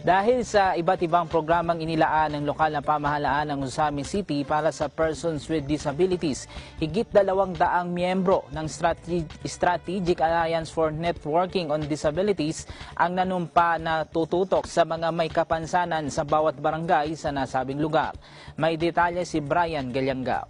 Dahil sa iba't ibang programang inilaan ng lokal na pamahalaan ng Usami City para sa persons with disabilities, higit 200 miyembro ng Strategic Alliance for Networking on Disabilities ang nanumpa na tututok sa mga may kapansanan sa bawat barangay sa nasabing lugar. May detalye si Brian Galyangao.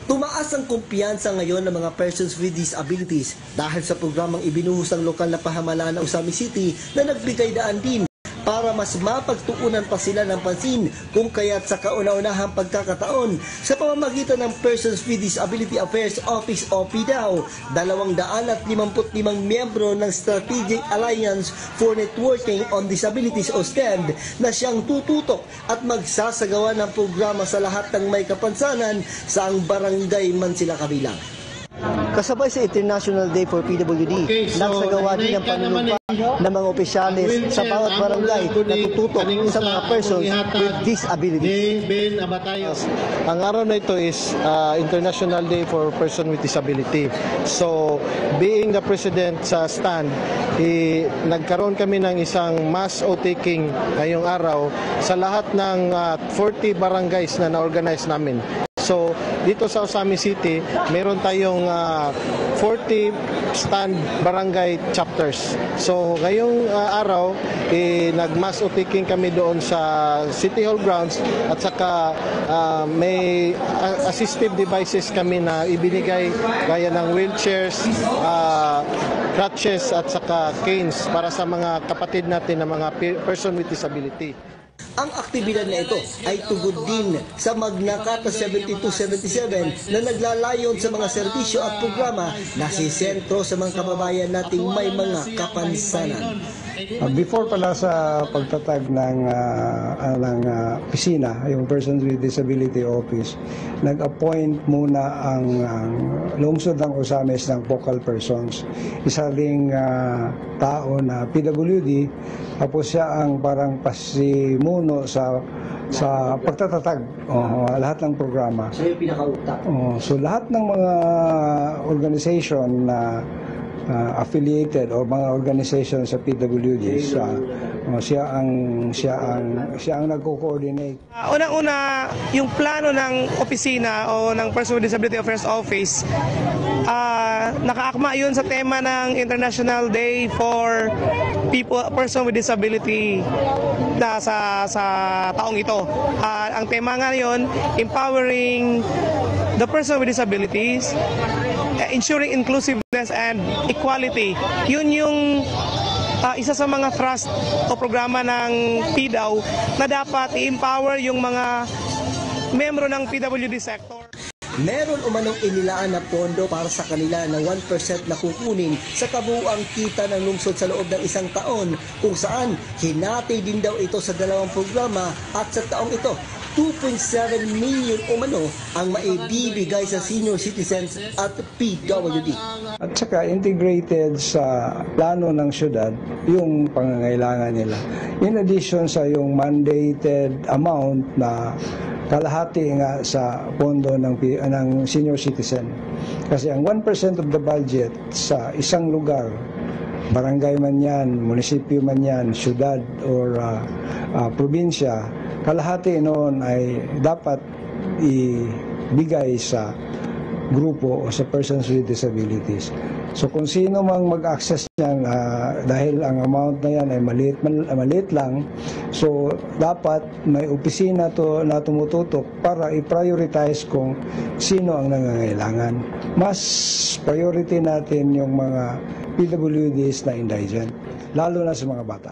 Tumaas ang kumpiyansa ngayon ng mga persons with disabilities dahil sa programang ibinuhos ng lokal na pamahalaan ng Usami City na nagbigay daan din para mas mapagtuunan pa sila ng pansin kung kaya't sa kauna-unahang pagkakataon sa pamamagitan ng Persons with Disability Affairs Office o PDAO, 255 miyembro ng Strategic Alliance for Networking on Disabilities o STED na siyang tututok at magsasagawa ng programa sa lahat ng may kapansanan saang barangay man sila kabilang. Kasabay sa International Day for PWD, nagsagawa din ang panunumpa ng mga opisyalis sa bawat barangay na tututok sa mga persons with disabilities. Ang araw na ito is International Day for Person with Disability. So, being the President sa stand, nagkaroon kami ng isang mass outtaking ngayong araw sa lahat ng 40 barangays na na-organize namin. So, dito sa Usami City, meron tayong 40 stand barangay chapters. So, ngayong araw, nag-mass outtaking kami doon sa City Hall grounds at saka may assistive devices kami na ibinigay gaya ng wheelchairs, crutches at saka canes para sa mga kapatid natin na mga person with disability. Ang aktibidad na ito ay tugod din sa Magna Carta 7277 na naglalayon sa mga serbisyo at programa na sisentro sa mga kababayan nating may mga kapansanan. Before pala sa pagtatag ng opisina, yung Persons with Disability Office, nag-appoint muna ang lungsod ng Osamis ng focal persons. Isa ring tao na PWD, tapos siya ang parang pasimuno sa pagtatatag lahat ng programa. Siya yung pinakautak. So lahat ng mga organization na affiliated o mga organization sa PWD, siya ang nagko-coordinate. Unang-una, yung plano ng opisina o ng Person with Disability Affairs Office, nakaakma yun sa tema ng International Day for Person with Disability na sa taong ito. Ang tema nga yun, empowering the person with disabilities, ensuring inclusiveness and equality. Yun yung isa sa mga thrust o programa ng PDAO na dapat i-empower yung mga membro ng PWD sector. Meron umanong inilaan na pondo para sa kanila na 1% na kukunin sa kabuuang kita ng lungsod sa loob ng isang taon, kung saan hinati din daw ito sa dalawang programa at sa taong ito 2.7 million umano ang maibibigay sa senior citizens at PWD. At saka integrated sa plano ng syudad yung pangangailangan nila. In addition sa yung mandated amount na kalahati nga sa pondo ng senior citizen. Kasi ang 1% of the budget sa isang lugar, barangay man yan, munisipyo man yan, syudad or probinsya, kalahati noon ay dapat ibigay sa grupo o sa persons with disabilities. So kung sino mang mag-access niyan, dahil ang amount na yan ay maliit lang, so dapat may opisina na tumututok para i-prioritize kung sino ang nangangailangan. Mas priority natin yung mga PWDs na indigent, lalo na sa mga bata.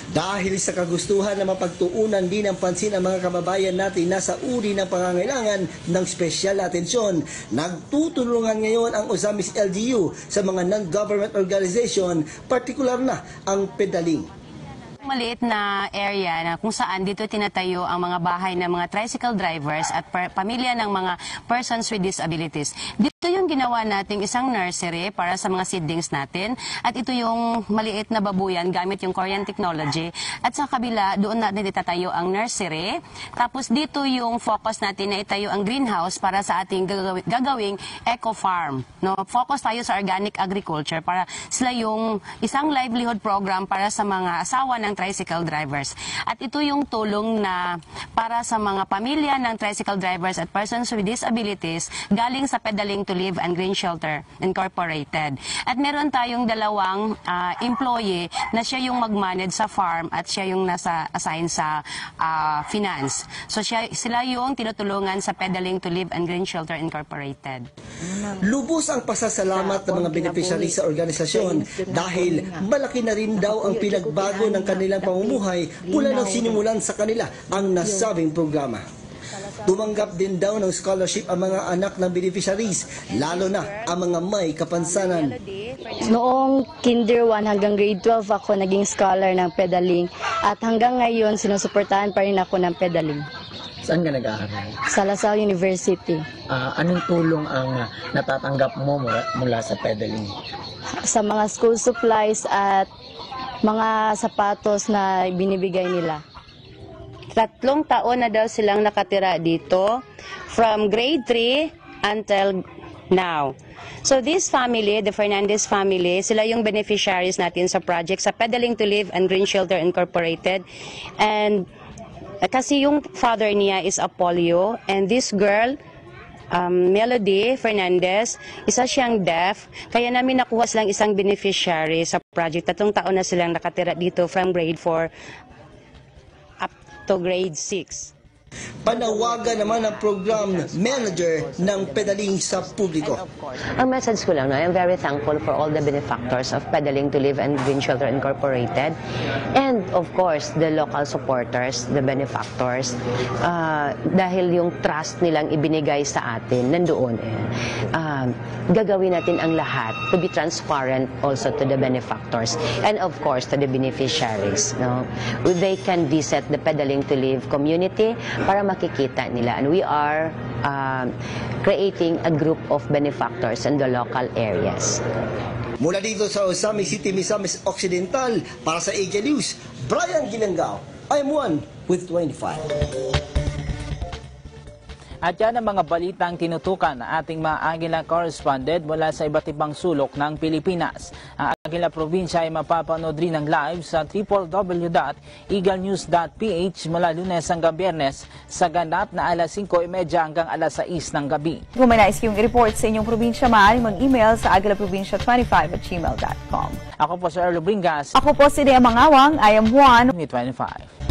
Dahil sa kagustuhan na mapagtuunan din ng pansin ang mga kababayan natin na sa uri ng pangangailangan ng espesyal na atensyon, nagtutulungan ngayon ang Osamis LGU sa mga non-government organization, partikular na ang pedaling. Maliit na area na kung saan dito tinatayo ang mga bahay ng mga tricycle drivers at pamilya ng mga persons with disabilities. Dito ito yung ginawa nating isang nursery para sa mga seedlings natin. At ito yung maliit na babuyan gamit yung Korean technology. At sa kabila, doon natin itatayo ang nursery. Tapos dito yung focus natin na itayo ang greenhouse para sa ating gagawing eco-farm. No? Focus tayo sa organic agriculture para sila yung isang livelihood program para sa mga asawa ng tricycle drivers. At ito yung tulong na para sa mga pamilya ng tricycle drivers at persons with disabilities galing sa Pedaling to Live and Green Shelter Incorporated. At meron tayong dalawang employee na siya yung mag-manage sa farm at siya yung nasa assign sa finance. So sila yung tinutulungan sa Pedaling to Live and Green Shelter Incorporated. Lubos ang pasasalamat ng mga beneficiary sa organisasyon dahil malaki na rin daw ang pinagbago ng kanilang pamumuhay mula nang sinimulan sa kanila ang nasabing programa. Tumanggap din daw ng scholarship ang mga anak ng beneficiaries, lalo na ang mga may kapansanan. Noong Kinder 1 hanggang grade 12 ako naging scholar ng pedaling at hanggang ngayon sinusuportahan pa rin ako ng pedaling. Saan ka nag-aaral? Sa LaSalle University. Anong tulong ang natatanggap mo mula sa pedaling? Sa mga school supplies at mga sapatos na binibigay nila. 3 taon na daw silang nakatira dito from grade 3 until now. So this family, the Fernandez family, sila yung beneficiaries natin sa project sa Pedaling to Live and Green Shelter Incorporated. And kasi yung father niya is a polio and this girl, Melody Fernandez, isa siyang deaf. Kaya namin nakuha silang isang beneficiary sa project. 3 taon na silang nakatira dito from grade 4 up to grade 6. Panawagan naman ang program manager ng pedaling sa publiko. Ang message ko lang, I'm very thankful for all the benefactors of Pedaling to Live and Green Shelter Incorporated. And of course, the local supporters, the benefactors, dahil yung trust nilang ibinigay sa atin, nandoon gagawin natin ang lahat to be transparent also to the benefactors and of course to the beneficiaries. No? They can visit the Pedaling to Live community para makikita nila. And we are creating a group of benefactors in the local areas. Mula dito sa Osami City, Misamis Occidental, para sa AJ News, Brian Gilangao, I'm one with 25. At yan ang mga balitang tinutukan ng ating mga Agila correspondent mula sa iba't ibang sulok ng Pilipinas. Ang Agila Probinsya ay mapapanood rin ng live sa www.eaglenews.ph mula Lunes hanggang Biyernes sa ganap na alas 5:30 hanggang alas 6 ng gabi. Kung may nais kayong i-report sa inyong probinsya, maaari mag-email sa agilaprobinsya25@gmail.com. Ako po si Erlo Bringas. Ako po si Dea Mangawang. I am Juan with 25.